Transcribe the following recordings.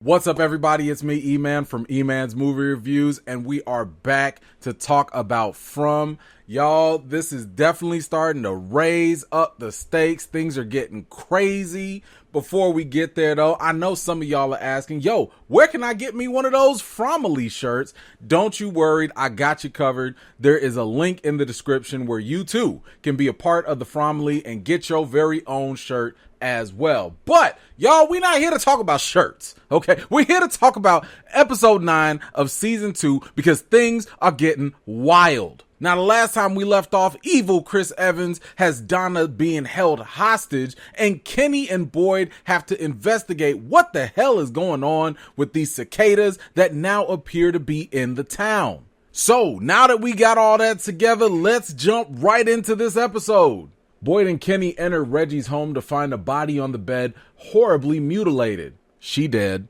What's up, everybody? It's me, E-Man from E-Man's Movie Reviews, and we are back to talk about From. Y'all, this is definitely starting to raise up the stakes. Things are getting crazy. Before we get there, though, I know some of y'all are asking, yo, where can I get me one of those Fromily shirts? Don't you worry, I got you covered. There is a link in the description where you, too, can be a part of the Fromily and get your very own shirt as well. But y'all, we're not here to talk about shirts, okay? We're here to talk about episode 9 of season 2 because things are getting wild. Now, the last time we left off, evil Chris Evans has Donna being held hostage, and Kenny and Boyd have to investigate what the hell is going on with these cicadas that now appear to be in the town. So, now that we got all that together, let's jump right into this episode. Boyd and Kenny enter Reggie's home to find a body on the bed, horribly mutilated. She dead.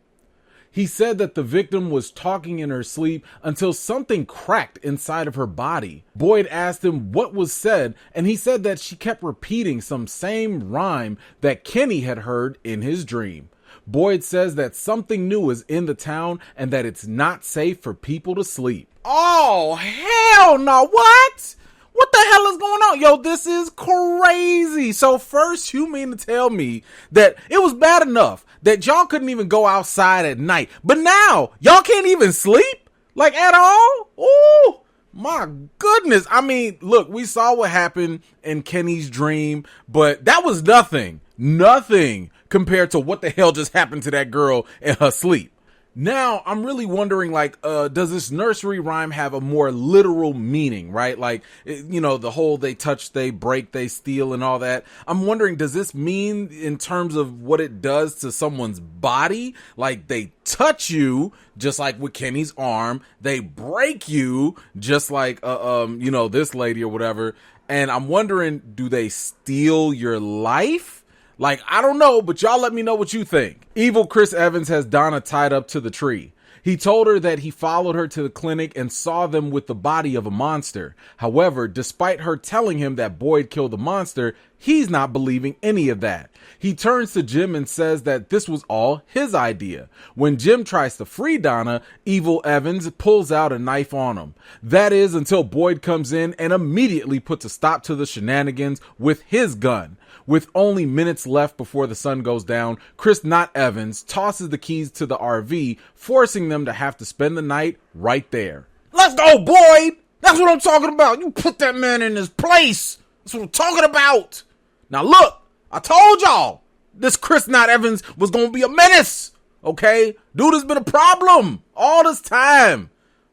He said that the victim was talking in her sleep until something cracked inside of her body. Boyd asked him what was said, and he said that she kept repeating some same rhyme that Kenny had heard in his dream. Boyd says that something new is in the town and that it's not safe for people to sleep. Oh, hell no, what? What the hell is going on? Yo, this is crazy. So first, you mean to tell me that it was bad enough that y'all couldn't even go outside at night, but now y'all can't even sleep? Like, at all? Ooh, my goodness. I mean, look, we saw what happened in Kenny's dream, but that was nothing compared to what the hell just happened to that girl in her sleep. Now, I'm really wondering, like, does this nursery rhyme have a more literal meaning, right? Like, you know, the whole they touch, they break, they steal and all that. I'm wondering, does this mean in terms of what it does to someone's body? Like, they touch you, just like with Kenny's arm. They break you, just like, you know, this lady or whatever. And I'm wondering, do they steal your life? Like, I don't know, but y'all let me know what you think. Evil Chris Evans has Donna tied up to the tree. He told her that he followed her to the clinic and saw them with the body of a monster. However, despite her telling him that Boyd killed the monster, he's not believing any of that. He turns to Jim and says that this was all his idea. When Jim tries to free Donna, Evil Evans pulls out a knife on him. That is until Boyd comes in and immediately puts a stop to the shenanigans with his gun. With only minutes left before the sun goes down, Chris Not Evans tosses the keys to the RV, forcing them to have to spend the night right there. Let's go, Boyd! That's what I'm talking about. You put that man in his place. That's what I'm talking about. Now look, I told y'all this Chris Not Evans was going to be a menace. Okay? Dude has been a problem all this time.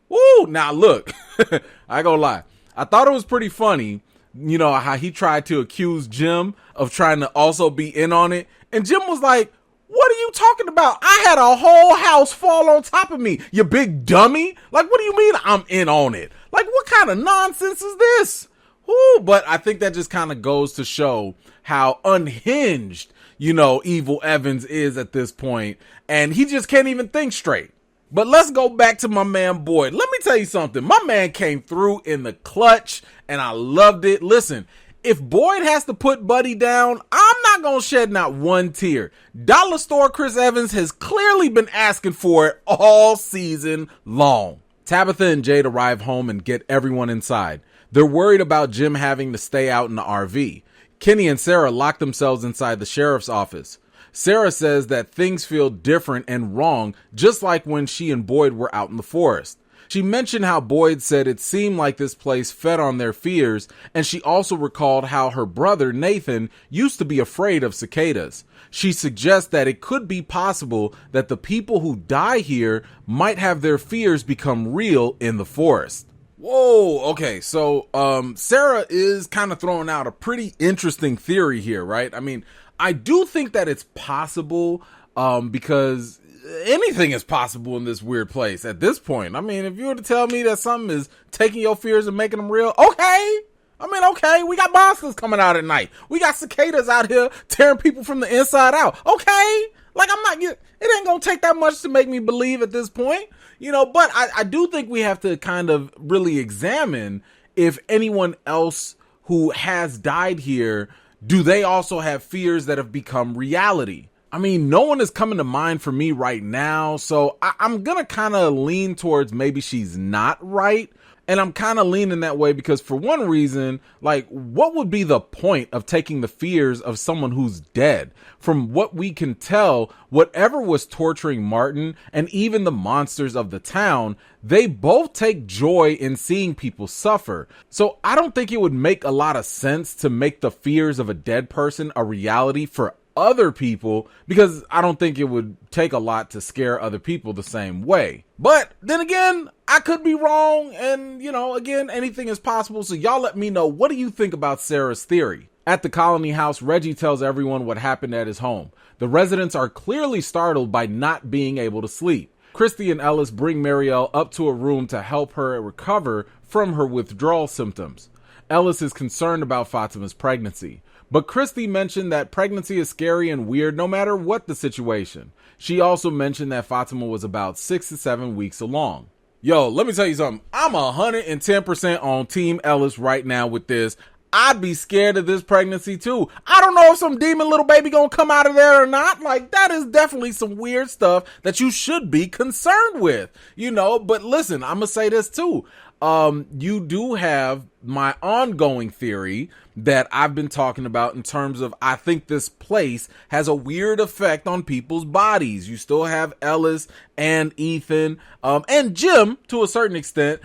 Woo! Now look, I ain't gonna lie. I thought it was pretty funny, you know, how he tried to accuse Jim of trying to also be in on it. And Jim was like, what are you talking about? I had a whole house fall on top of me, you big dummy. Like, what do you mean I'm in on it? Like, what kind of nonsense is this? Ooh, but I think that just kind of goes to show how unhinged, you know, Evil Evans is at this point. And he just can't even think straight. But let's go back to my man Boyd. Let me tell you something. My man came through in the clutch and I loved it. Listen, if Boyd has to put Buddy down, I'm not going to shed not one tear. Dollar Store Chris Evans has clearly been asking for it all season long. Tabitha and Jade arrive home and get everyone inside. They're worried about Jim having to stay out in the RV. Kenny and Sarah lock themselves inside the sheriff's office. Sarah says that things feel different and wrong, just like when she and Boyd were out in the forest. She mentioned how Boyd said it seemed like this place fed on their fears, and she also recalled how her brother, Nathan, used to be afraid of cicadas. She suggests that it could be possible that the people who die here might have their fears become real in the forest. Whoa, okay, so Sarah is kind of throwing out a pretty interesting theory here, right? I mean, I do think that it's possible because anything is possible in this weird place at this point. I mean, if you were to tell me that something is taking your fears and making them real, okay. I mean, okay, we got monsters coming out at night. We got cicadas out here tearing people from the inside out. Okay. Like, it ain't gonna take that much to make me believe at this point, you know, but I do think we have to kind of really examine if anyone else who has died here, do they also have fears that have become reality? I mean, no one is coming to mind for me right now, so I'm gonna kind of lean towards maybe she's not right. And I'm kind of leaning that way because for one reason, like, what would be the point of taking the fears of someone who's dead? From what we can tell, whatever was torturing Martin and even the monsters of the town, they both take joy in seeing people suffer. So I don't think it would make a lot of sense to make the fears of a dead person a reality for other people, because I don't think it would take a lot to scare other people the same way. But then again, I could be wrong, and again, anything is possible. So y'all let me know, what do you think about Sarah's theory? At the colony house, Reggie tells everyone what happened at his home. The residents are clearly startled by not being able to sleep. Christy and Ellis bring Marielle up to a room to help her recover from her withdrawal symptoms. Ellis is concerned about Fatima's pregnancy, but Christy mentioned that pregnancy is scary and weird no matter what the situation. She also mentioned that Fatima was about 6 to 7 weeks along. Yo, let me tell you something. I'm 110% on Team Ellis right now with this. I'd be scared of this pregnancy too. I don't know if some demon little baby gonna come out of there or not. Like, that is definitely some weird stuff that you should be concerned with, but listen, I'm gonna say this too. You do have my ongoing theory that I've been talking about in terms of, I think this place has a weird effect on people's bodies. You still have Ellis and Ethan, and Jim to a certain extent,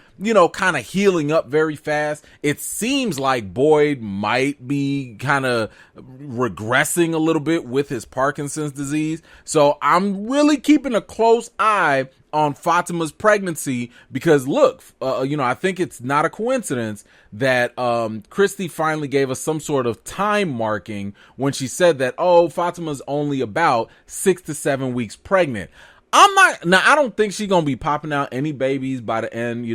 kind of healing up very fast. It seems like Boyd might be kind of regressing a little bit with his Parkinson's disease. So I'm really keeping a close eye on Fatima's pregnancy, because look, I think it's not a coincidence that Christy finally gave us some sort of time marking when she said that, Fatima's only about 6 to 7 weeks pregnant. I don't think she's gonna be popping out any babies by the end,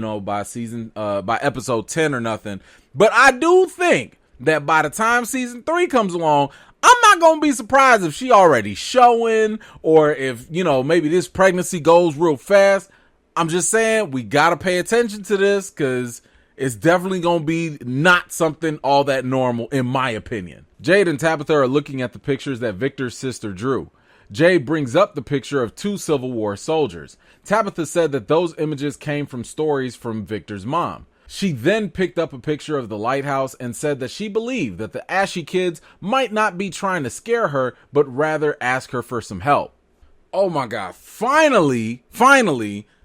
by episode 10 or nothing. But I do think that by the time season 3 comes along, I'm not going to be surprised if she already showing, or if, maybe this pregnancy goes real fast. I'm just saying, we got to pay attention to this, because it's definitely going to be not something all that normal, in my opinion. Jade and Tabitha are looking at the pictures that Victor's sister drew. Jade brings up the picture of 2 Civil War soldiers. Tabitha said that those images came from stories from Victor's mom. She then picked up a picture of the lighthouse and said that she believed that the Ashy kids might not be trying to scare her, but rather ask her for some help. Oh my God, finally,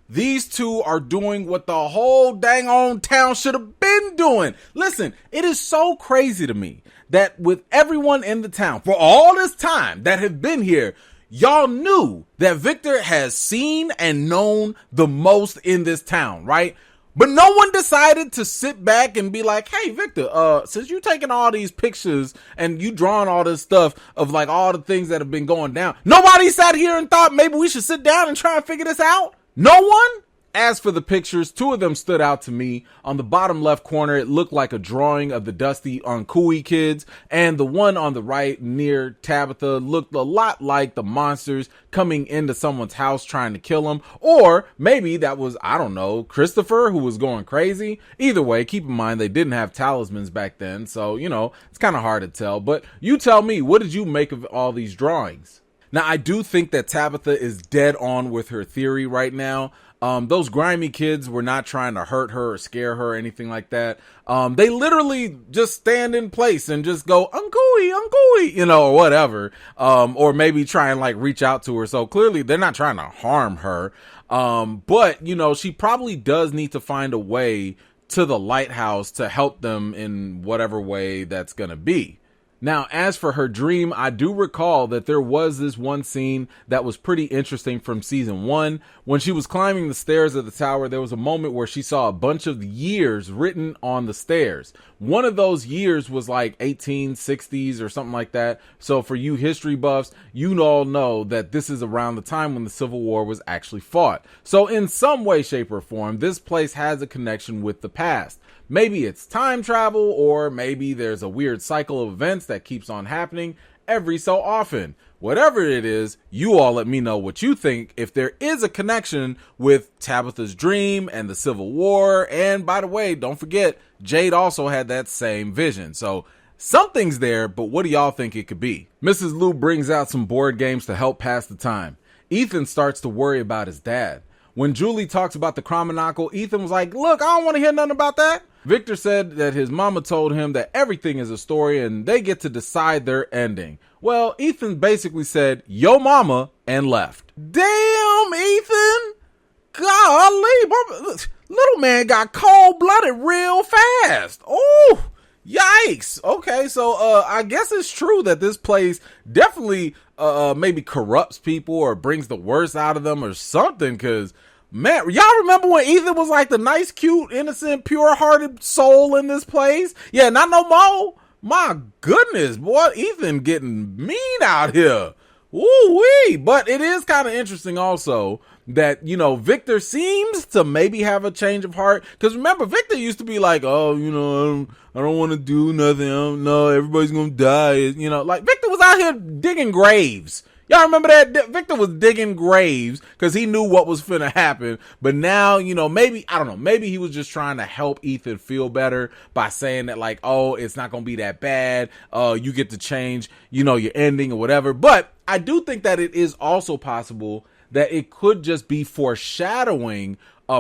these two are doing what the whole dang on town should have been doing. Listen, it is so crazy to me that with everyone in the town for all this time that have been here, y'all knew that Victor has seen and known the most in this town, right? But no one decided to sit back and be like, hey, Victor, since you taking all these pictures and you drawing all this stuff of like all the things that have been going down, nobody sat here and thought maybe we should sit down and try and figure this out? No one? As for the pictures, 2 of them stood out to me. On the bottom left corner, it looked like a drawing of the Dusty Uncooey kids, and the one on the right near Tabitha looked a lot like the monsters coming into someone's house trying to kill them. Or maybe that was, I don't know, Christopher who was going crazy. Either way, keep in mind they didn't have talismans back then, so, it's kind of hard to tell. But you tell me, what did you make of all these drawings? Now, I do think that Tabitha is dead on with her theory right now. Those grimy kids were not trying to hurt her or scare her or anything like that. They literally just stand in place and just go, Uncooey, or whatever. Or maybe try and like reach out to her. So clearly they're not trying to harm her. But she probably does need to find a way to the lighthouse to help them in whatever way that's going to be. Now, as for her dream, I do recall that there was this one scene that was pretty interesting from season 1. When she was climbing the stairs of the tower, there was a moment where she saw a bunch of years written on the stairs. One of those years was like 1860s or something like that. So for you history buffs, you all know that this is around the time when the Civil War was actually fought. So in some way, shape, or form, this place has a connection with the past. Maybe it's time travel, or maybe there's a weird cycle of events that keeps on happening every so often. Whatever it is, you all let me know what you think, if there is a connection with Tabitha's dream and the Civil War. And by the way, don't forget, Jade also had that same vision. So Something's there, but what do y'all think it could be? Mrs. Lou brings out some board games to help pass the time. Ethan starts to worry about his dad. When Julie talks about the Chromonacle, Ethan was like, look, I don't want to hear nothing about that. Victor said that his mama told him that everything is a story and they get to decide their ending. Well, Ethan basically said, yo mama, and left. Damn, Ethan! Golly, little man got cold-blooded real fast. Oh, yikes. Okay, so I guess it's true that this place definitely maybe corrupts people or brings the worst out of them or something, because man, y'all remember when Ethan was like the nice, cute, innocent, pure-hearted soul in this place? Yeah, not no more. My goodness, boy, Ethan getting mean out here. Woo-wee. But it is kind of interesting also that, you know, Victor seems to maybe have a change of heart. Because remember, Victor used to be like, oh, you know, I don't want to do nothing. No, everybody's going to die. You know, like Victor was out here digging graves. Y'all remember that? Victor was digging graves because he knew what was finna happen. But now, you know, maybe, I don't know, maybe he was just trying to help Ethan feel better by saying that like, oh, it's not going to be that bad. You get to change, you know, your ending or whatever. But I do think that it is also possible that it could just be foreshadowing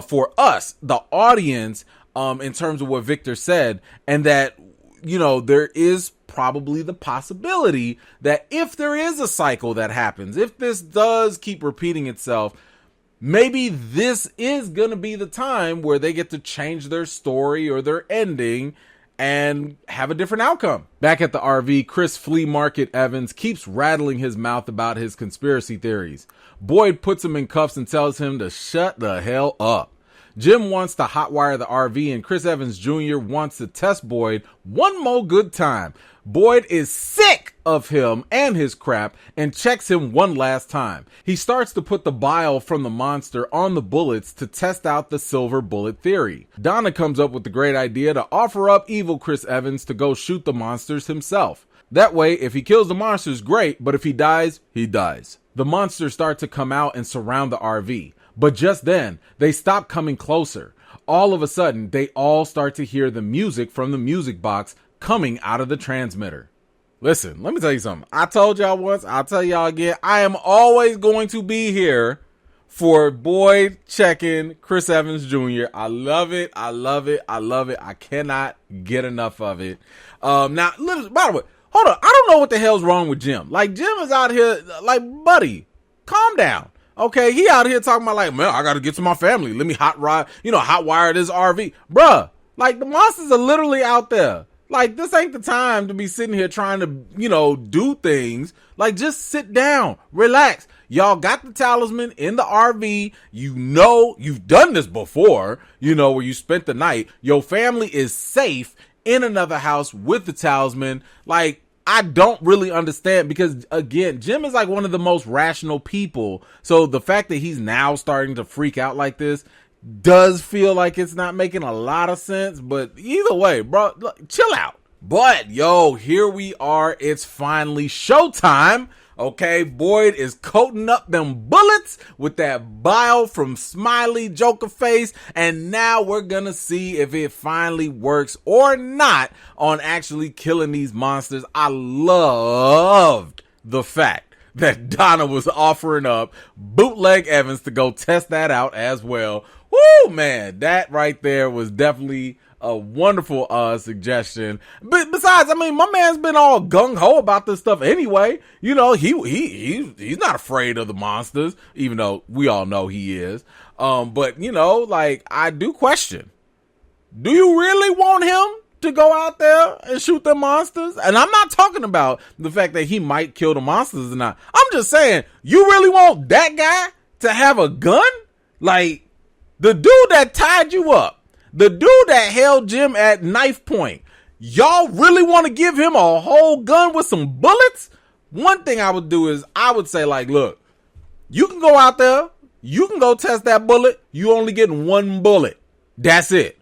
for us, the audience, in terms of what Victor said, and that, you know, there is probably the possibility that if there is a cycle that happens, if this does keep repeating itself, maybe this is going to be the time where they get to change their story or their ending and have a different outcome. Back at the RV, Chris Flea Market Evans keeps rattling his mouth about his conspiracy theories. Boyd puts him in cuffs and tells him to shut the hell up. Jim wants to hotwire the RV, and Chris Evans Jr. wants to test Boyd one more good time. Boyd is sick of him and his crap and checks him one last time. He starts to put the bile from the monster on the bullets to test out the silver bullet theory. Donna comes up with the great idea to offer up evil Chris Evans to go shoot the monsters himself. That way, if he kills the monsters, great, but if he dies, he dies. The monsters start to come out and surround the RV. But just then, they stop coming closer. All of a sudden, they all start to hear the music from the music box coming out of the transmitter. Listen, let me tell you something. I told y'all once, I'll tell y'all again, I am always going to be here for Boyd checking Chris Evans Jr. I love it. I love it. I love it. I cannot get enough of it. Now, by the way, hold on. I don't know what the hell's wrong with Jim. Like, Jim is out here, like, buddy, calm down. Okay, he out here talking about like, man, I got to get to my family. Let me hot wire this RV. Bruh, like the monsters are literally out there. Like, this ain't the time to be sitting here trying to, you know, do things. Like, just sit down, relax. Y'all got the talisman in the RV. You know, you've done this before, you know, where you spent the night. Your family is safe in another house with the talisman. Like, I don't really understand because, again, Jim is like one of the most rational people. So the fact that he's now starting to freak out like this does feel like it's not making a lot of sense. But either way, bro, chill out. But, yo, here we are. It's finally showtime. Okay, Boyd is coating up them bullets with that bile from Smiley Joker Face, and now we're gonna see if it finally works or not on actually killing these monsters. I loved the fact that Donna was offering up Bootleg Evans to go test that out as well. Woo, man, that right there was definitely a wonderful suggestion. But besides, I mean, my man's been all gung-ho about this stuff anyway. You know, he's not afraid of the monsters, even though we all know he is. But, you know, like, I do question, do you really want him to go out there and shoot the monsters? And I'm not talking about the fact that he might kill the monsters or not. I'm just saying, you really want that guy to have a gun? Like, the dude that tied you up, the dude that held Jim at knife point, y'all really want to give him a whole gun with some bullets? One thing I would do is I would say, like, look, you can go out there, you can go test that bullet, you only getting one bullet. That's it.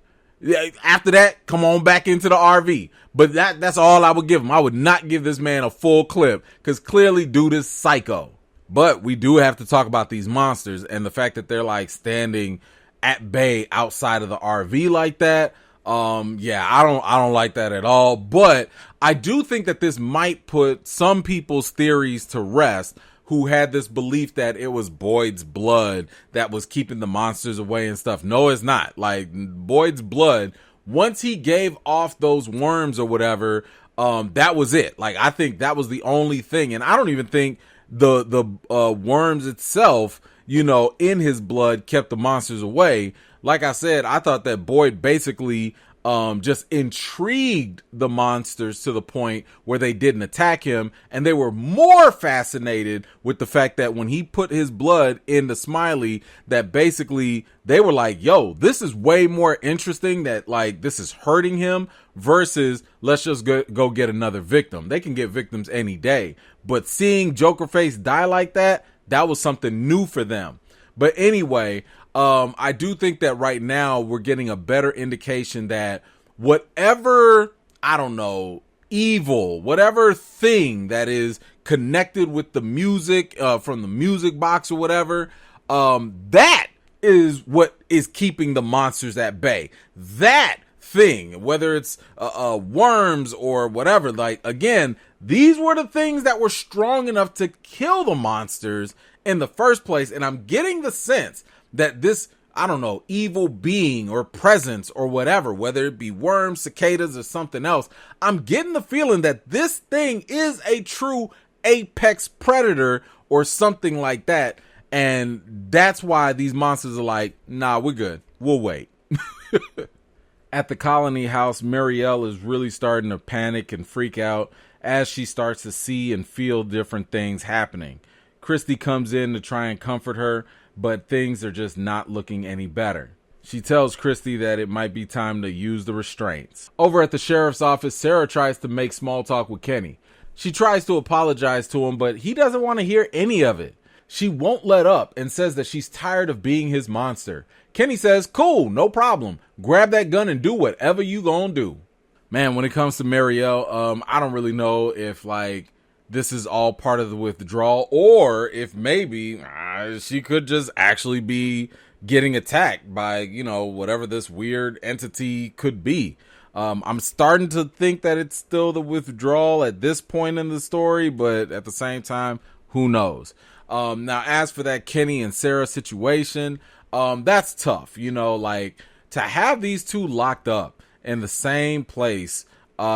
After that, come on back into the RV. But that's all I would give him. I would not give this man a full clip because clearly dude is psycho. But we do have to talk about these monsters and the fact that they're like standing at bay outside of the RV like that. Yeah, I don't like that at all, but I do think that this might put some people's theories to rest who had this belief that it was Boyd's blood that was keeping the monsters away and stuff. No, it's not. Like, Boyd's blood, once he gave off those worms or whatever, that was it. Like, I think that was the only thing. And I don't even think the worms itself, you know, in his blood kept the monsters away. Like I said, I thought that Boyd basically just intrigued the monsters to the point where they didn't attack him, and they were more fascinated with the fact that when he put his blood into Smiley, that basically they were like, yo, this is way more interesting, that like this is hurting him versus let's just go get another victim. They can get victims any day, but seeing Joker Face die like that was something new for them. But anyway, I do think that right now we're getting a better indication that whatever, I don't know, evil, whatever thing that is connected with the music, from the music box or whatever, that is what is keeping the monsters at bay. That thing, whether it's worms or whatever, like, again, these were the things that were strong enough to kill the monsters in the first place. And I'm getting the sense that this, I don't know, evil being or presence or whatever, whether it be worms, cicadas, or something else, I'm getting the feeling that this thing is a true apex predator or something like that. And that's why these monsters are like, nah, we're good. We'll wait. At the colony house, Marielle is really starting to panic and freak out as she starts to see and feel different things happening. Christy comes in to try and comfort her, but things are just not looking any better. She tells Christy that it might be time to use the restraints. Over at the sheriff's office, Sarah tries to make small talk with Kenny. She tries to apologize to him, but he doesn't want to hear any of it. She won't let up and says that she's tired of being his monster. Kenny says, cool, no problem. Grab that gun and do whatever you gonna do. Man, when it comes to Marielle, I don't really know if, like, this is all part of the withdrawal, or if maybe she could just actually be getting attacked by, you know, whatever this weird entity could be. I'm starting to think that it's still the withdrawal at this point in the story, but at the same time, who knows? Now, as for that Kenny and Sarah situation, that's tough. You know, like, to have these two locked up in the same place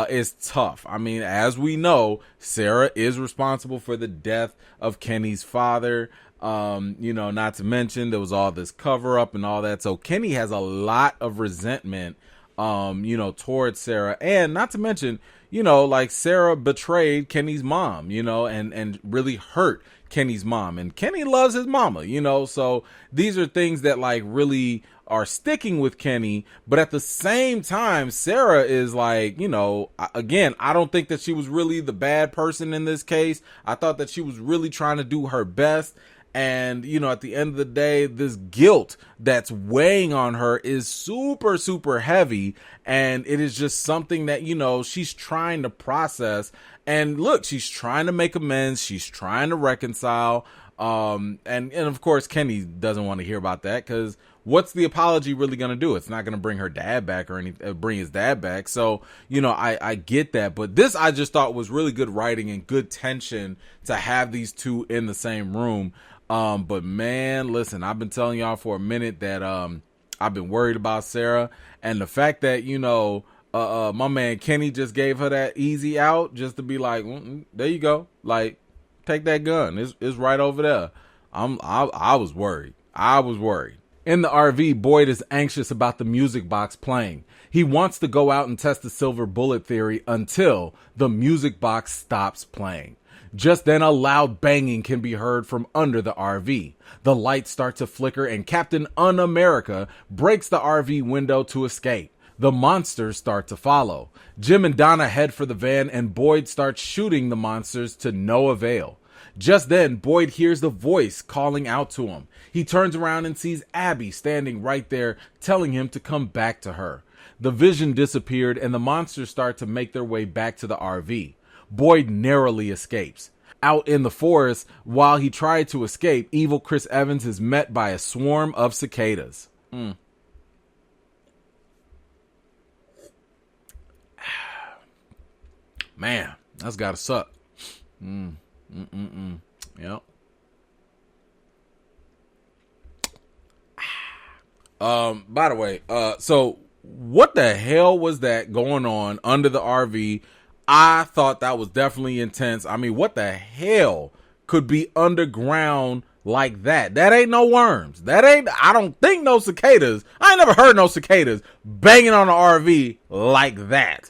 is tough. I mean, as we know, Sarah is responsible for the death of Kenny's father. You know, not to mention there was all this cover up and all that. So Kenny has a lot of resentment, you know, towards Sarah. And not to mention, you know, like, Sarah betrayed Kenny's mom, you know, and really hurt Kenny's mom. And Kenny loves his mama, you know. So these are things that, like, really are sticking with Kenny, but at the same time, Sarah is like, you know, again, I don't think that she was really the bad person in this case. I thought that she was really trying to do her best. And, you know, at the end of the day, this guilt that's weighing on her is super, super heavy. And it is just something that, you know, she's trying to process. And look, she's trying to make amends. She's trying to reconcile. And of course, Kenny doesn't want to hear about that, because what's the apology really going to do? It's not going to bring her dad back or bring his dad back. So, you know, I get that. But this, I just thought, was really good writing and good tension to have these two in the same room. But man, listen, I've been telling y'all for a minute that I've been worried about Sarah, and the fact that, you know, my man Kenny just gave her that easy out just to be like, there you go, like, take that gun, it's right over there. I was worried. In the RV, Boyd is anxious about the music box playing. He wants to go out and test the silver bullet theory until the music box stops playing. Just then, a loud banging can be heard from under the RV. The lights start to flicker, and Captain Un-America breaks the RV window to escape. The monsters start to follow. Jim and Donna head for the van, and Boyd starts shooting the monsters to no avail. Just then, Boyd hears the voice calling out to him. He turns around and sees Abby standing right there, telling him to come back to her. The vision disappeared, and the monsters start to make their way back to the RV. Boyd narrowly escapes. Out in the forest, while he tried to escape, evil Chris Evans is met by a swarm of cicadas. Man, that's gotta suck. Yep. By the way, so what the hell was that going on under the RV? I thought that was definitely intense. I mean, what the hell could be underground like that? That ain't no worms. I don't think no cicadas. I ain't never heard no cicadas banging on an RV like that.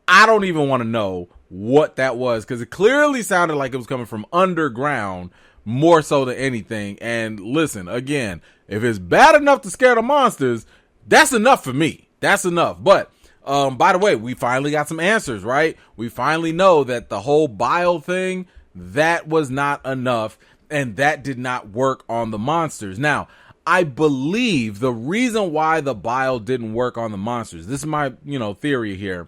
I don't even want to know what that was, because it clearly sounded like it was coming from underground more so than anything. And listen, again, if it's bad enough to scare the monsters, that's enough for me. That's enough. But by the way, we finally got some answers, right? We finally know that the whole bile thing, that was not enough, and that did not work on the monsters. Now, I believe the reason why the bile didn't work on the monsters, this is my, theory here.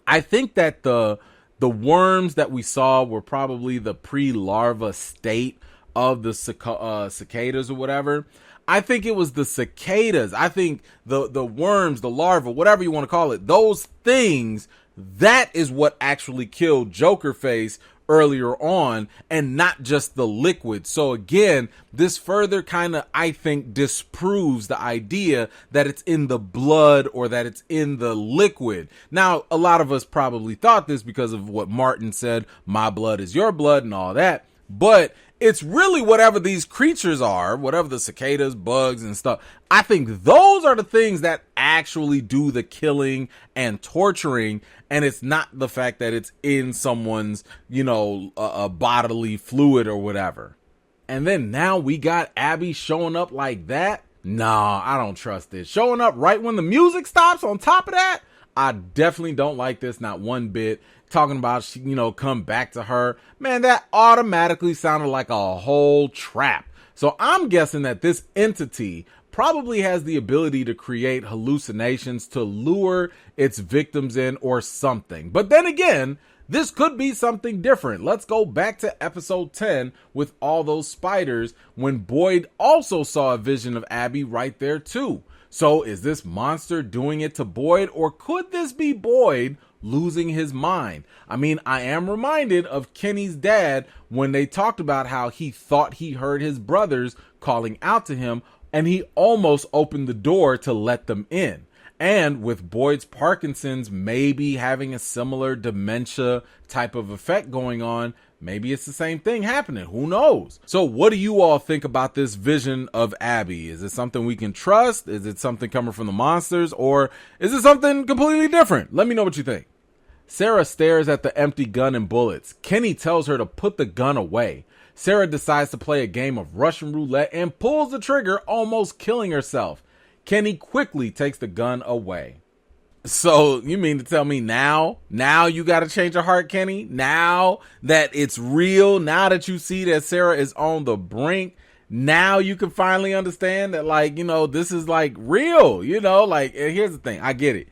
I think that the worms that we saw were probably the pre-larva state of the cicadas or whatever. I think it was the cicadas. I think the worms, the larva, whatever you want to call it, those things, that is what actually killed Jokerface earlier on, and not just the liquid. So again, this further kind of, I think, disproves the idea that it's in the blood or that it's in the liquid. Now, a lot of us probably thought this because of what Martin said, my blood is your blood and all that, but it's really whatever these creatures are, whatever the cicadas, bugs, and stuff. I think those are the things that actually do the killing and torturing, and it's not the fact that it's in someone's, a bodily fluid or whatever. And then now we got Abby showing up like that. Nah, I don't trust this. Showing up right when the music stops on top of that. I definitely don't like this, not one bit. Talking about, come back to her. Man, that automatically sounded like a whole trap. So I'm guessing that this entity probably has the ability to create hallucinations to lure its victims in or something. But then again, this could be something different. Let's go back to episode 10 with all those spiders, when Boyd also saw a vision of Abby right there too. So is this monster doing it to Boyd, or could this be Boyd losing his mind? I mean, I am reminded of Kenny's dad when they talked about how he thought he heard his brothers calling out to him, and he almost opened the door to let them in. And with Boyd's Parkinson's maybe having a similar dementia type of effect going on, maybe it's the same thing happening. Who knows? So what do you all think about this vision of Abby? Is it something we can trust? Is it something coming from the monsters? Or is it something completely different? Let me know what you think. Sarah stares at the empty gun and bullets. Kenny tells her to put the gun away. Sarah decides to play a game of Russian roulette and pulls the trigger, almost killing herself. Kenny quickly takes the gun away. So you mean to tell me now you got to change your heart, Kenny? Now that it's real, now that you see that Sarah is on the brink, now you can finally understand that, this is real, and here's the thing. I get it.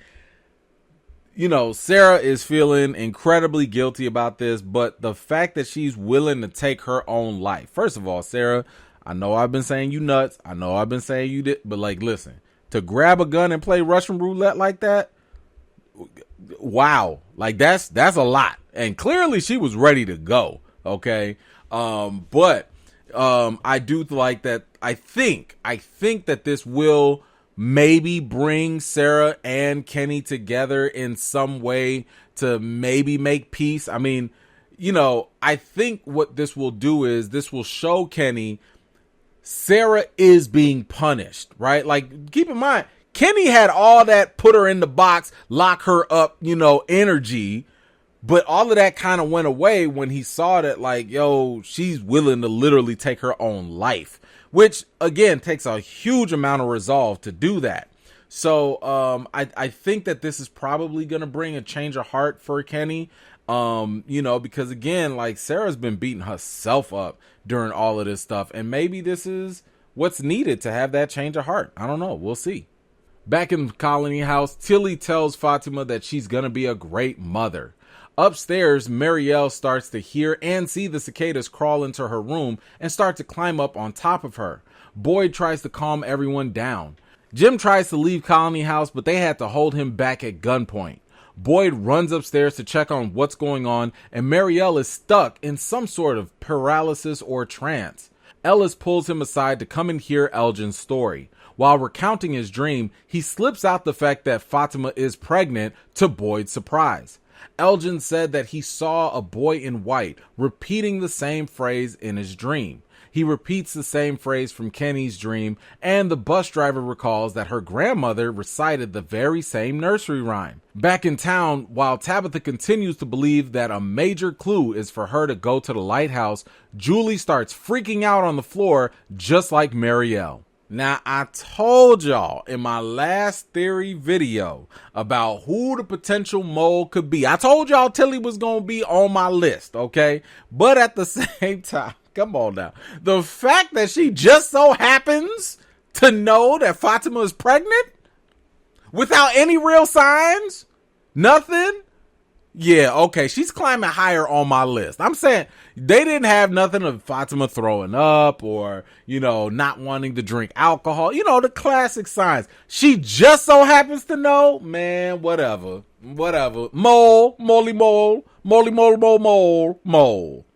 Sarah is feeling incredibly guilty about this, but the fact that she's willing to take her own life. First of all, Sarah, I know I've been saying you nuts. I know I've been saying you did, but listen, to grab a gun and play Russian roulette like that, wow, that's a lot. And clearly she was ready to go. Okay. But I do like that. I think that this will maybe bring Sarah and Kenny together in some way to maybe make peace. I mean, I think what this will do is this will show Kenny Sarah is being punished, right? Keep in mind, Kenny had all that put her in the box, lock her up, energy, but all of that kind of went away when he saw that she's willing to literally take her own life, which again takes a huge amount of resolve to do that. So I think that this is probably going to bring a change of heart for Kenny. Because again, Sarah's been beating herself up during all of this stuff, and maybe this is what's needed to have that change of heart. I don't know. We'll see. Back in the colony house, Tilly tells Fatima that she's going to be a great mother. Upstairs, Marielle starts to hear and see the cicadas crawl into her room and start to climb up on top of her. Boyd tries to calm everyone down. Jim tries to leave Colony House, but they had to hold him back at gunpoint. Boyd runs upstairs to check on what's going on, and Marielle is stuck in some sort of paralysis or trance. Ellis pulls him aside to come and hear Elgin's story. While recounting his dream, he slips out the fact that Fatima is pregnant, to Boyd's surprise. Elgin said that he saw a boy in white repeating the same phrase in his dream. He repeats the same phrase from Kenny's dream, and the bus driver recalls that her grandmother recited the very same nursery rhyme. Back in town, while Tabitha continues to believe that a major clue is for her to go to the lighthouse, Julie starts freaking out on the floor just like Marielle. Now, I told y'all in my last theory video about who the potential mole could be. I told y'all Tilly was going to be on my list, okay? But at the same time, come on now. The fact that she just so happens to know that Fatima is pregnant without any real signs, nothing. Yeah, okay, she's climbing higher on my list. I'm saying they didn't have nothing of Fatima throwing up or, not wanting to drink alcohol. The classic signs. She just so happens to know, man, whatever. Mole.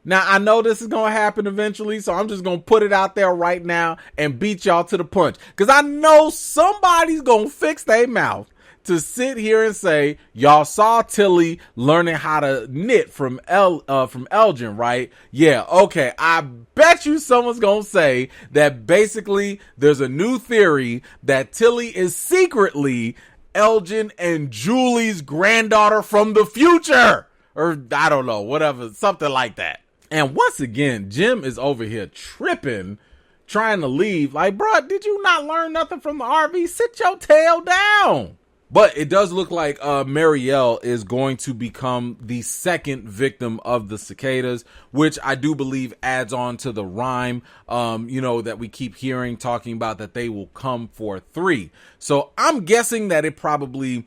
Now, I know this is going to happen eventually, so I'm just going to put it out there right now and beat y'all to the punch. Because I know somebody's going to fix their mouth to sit here and say, y'all saw Tilly learning how to knit from Elgin, right? Yeah, okay. I bet you someone's going to say that basically there's a new theory that Tilly is secretly Elgin and Julie's granddaughter from the future. Or I don't know, whatever, something like that. And once again, Jim is over here tripping, trying to leave. Like, bro, did you not learn nothing from the RV? Sit your tail down. But it does look like Marielle is going to become the second victim of the cicadas, which I do believe adds on to the rhyme, that we keep hearing talking about that they will come for 3. So I'm guessing that it probably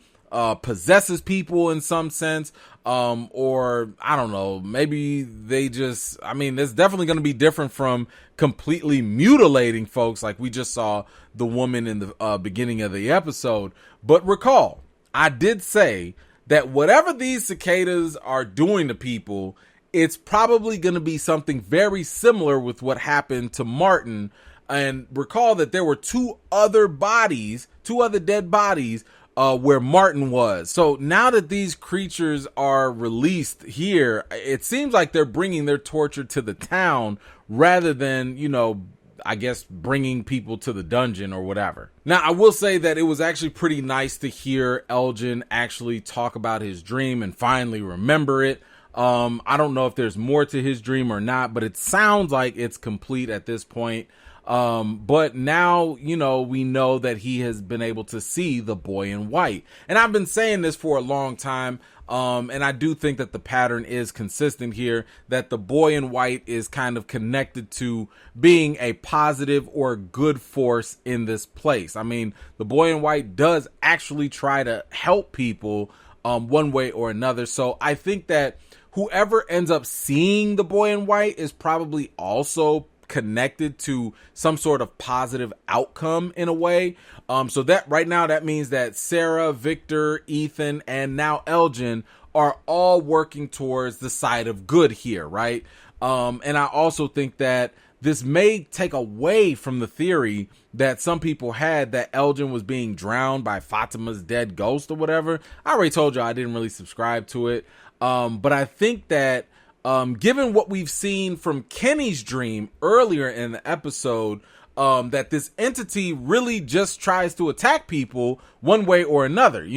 possesses people in some sense, or I don't know, maybe they just, it's definitely going to be different from completely mutilating folks like we just saw the woman in the beginning of the episode. But recall, I did say that whatever these cicadas are doing to people, it's probably going to be something very similar with what happened to Martin. And recall that there were two other dead bodies where Martin was. So now that these creatures are released here, it seems like they're bringing their torture to the town rather than, I guess, bringing people to the dungeon or whatever. Now, I will say that it was actually pretty nice to hear Elgin actually talk about his dream and finally remember it. I don't know if there's more to his dream or not, but it sounds like it's complete at this point. But now, we know that he has been able to see the boy in white. And I've been saying this for a long time. And I do think that the pattern is consistent here, that the boy in white is kind of connected to being a positive or good force in this place. The boy in white does actually try to help people, one way or another. So I think that whoever ends up seeing the boy in white is probably also connected to some sort of positive outcome in a way. So that right now, that means that Sarah, Victor, Ethan, and now Elgin are all working towards the side of good here, right? And I also think that this may take away from the theory that some people had that Elgin was being drowned by Fatima's dead ghost or whatever. I already told you I didn't really subscribe to it. But I think that given what we've seen from Kenny's dream earlier in the episode, that this entity really just tries to attack people one way or another,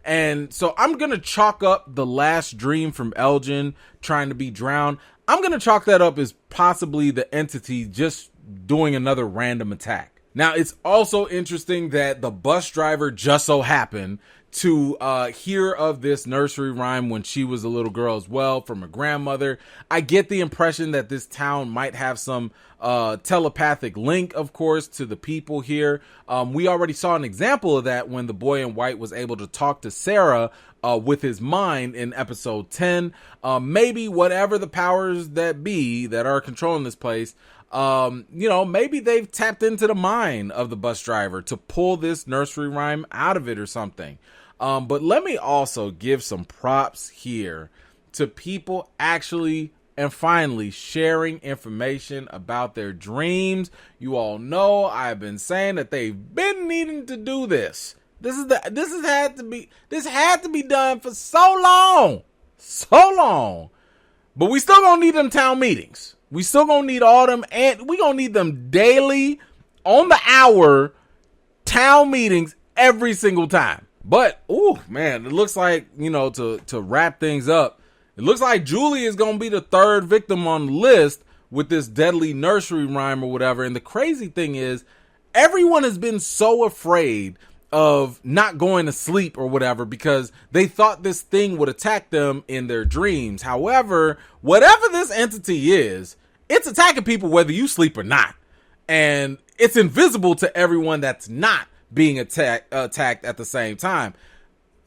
and so I'm going to chalk up the last dream from Elgin trying to be drowned. I'm going to chalk that up as possibly the entity just doing another random attack. Now, it's also interesting that the bus driver just so happened to hear of this nursery rhyme when she was a little girl as well from her grandmother. I get the impression that this town might have some telepathic link, of course, to the people here. We already saw an example of that when the boy in white was able to talk to Sarah with his mind in episode 10. Maybe whatever the powers that be that are controlling this place, maybe they've tapped into the mind of the bus driver to pull this nursery rhyme out of it or something. But let me also give some props here to people actually and finally sharing information about their dreams. You all know I've been saying that they've been needing to do this. This had to be done for so long. But we still gonna need them town meetings. We still gonna need all them, and we gonna need them daily, on the hour, town meetings every single time. But, ooh, man, it looks like, to wrap things up, it looks like Julie is going to be the third victim on the list with this deadly nursery rhyme or whatever. And the crazy thing is, everyone has been so afraid of not going to sleep or whatever because they thought this thing would attack them in their dreams. However, whatever this entity is, it's attacking people whether you sleep or not. And it's invisible to everyone that's not being attacked at the same time.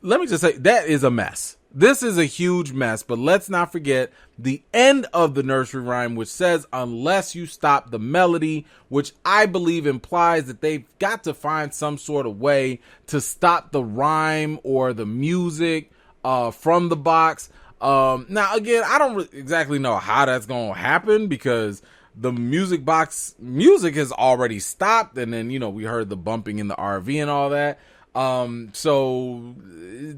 Let me just say, that is a mess. This is a huge mess, but let's not forget the end of the nursery rhyme, which says, unless you stop the melody, which I believe implies that they've got to find some sort of way to stop the rhyme or the music from the box. Now, again, I don't exactly know how that's going to happen because the music box music has already stopped. And then, we heard the bumping in the RV and all that. So,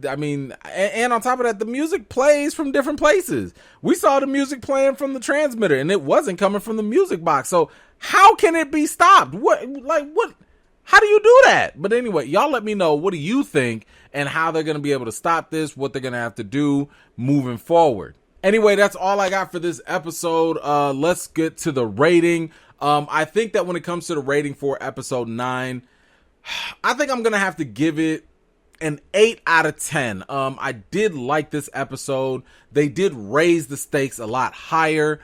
I mean, and on top of that, the music plays from different places. We saw the music playing from the transmitter and it wasn't coming from the music box. So how can it be stopped? What, how do you do that? But anyway, y'all let me know, what do you think and how they're going to be able to stop this, what they're going to have to do moving forward. Anyway, that's all I got for this episode. Let's get to the rating. I think that when it comes to the rating for episode 9, I think I'm going to have to give it an 8 out of 10. I did like this episode. They did raise the stakes a lot higher.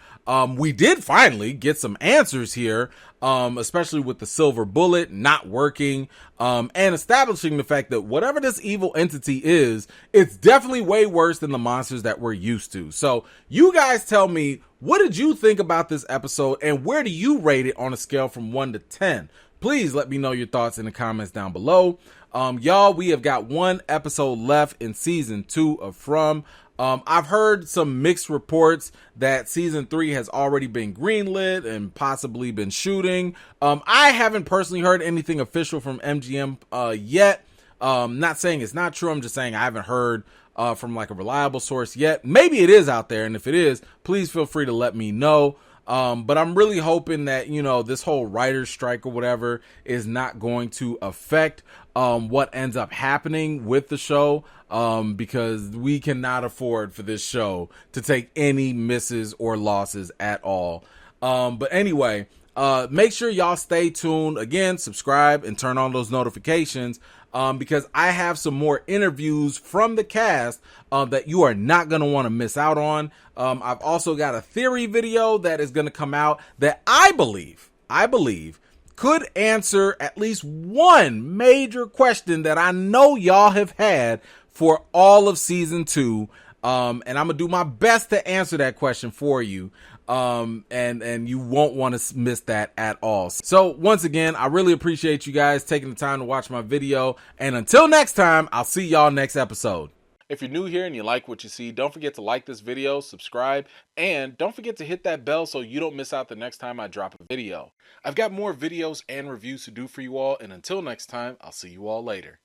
We did finally get some answers here, especially with the silver bullet not working, and establishing the fact that whatever this evil entity is, it's definitely way worse than the monsters that we're used to. So you guys tell me, what did you think about this episode and where do you rate it on a scale from 1 to 10? Please let me know your thoughts in the comments down below. Y'all, we have got one episode left in season 2 of From. I've heard some mixed reports that season 3 has already been greenlit and possibly been shooting. I haven't personally heard anything official from MGM yet. Not saying it's not true. I'm just saying I haven't heard from like a reliable source yet. Maybe it is out there, and if it is, please feel free to let me know. But I'm really hoping that, this whole writer's strike or whatever is not going to affect what ends up happening with the show, because we cannot afford for this show to take any misses or losses at all. But anyway, make sure y'all stay tuned. Again, subscribe and turn on those notifications, because I have some more interviews from the cast that you are not going to want to miss out on. I've also got a theory video that is going to come out that I believe could answer at least one major question that I know y'all have had for all of season 2. And I'm gonna do my best to answer that question for you. And you won't want to miss that at all. So once again, I really appreciate you guys taking the time to watch my video. And until next time, I'll see y'all next episode. If you're new here and you like what you see, don't forget to like this video, subscribe, and don't forget to hit that bell so you don't miss out the next time I drop a video. I've got more videos and reviews to do for you all, and until next time, I'll see you all later.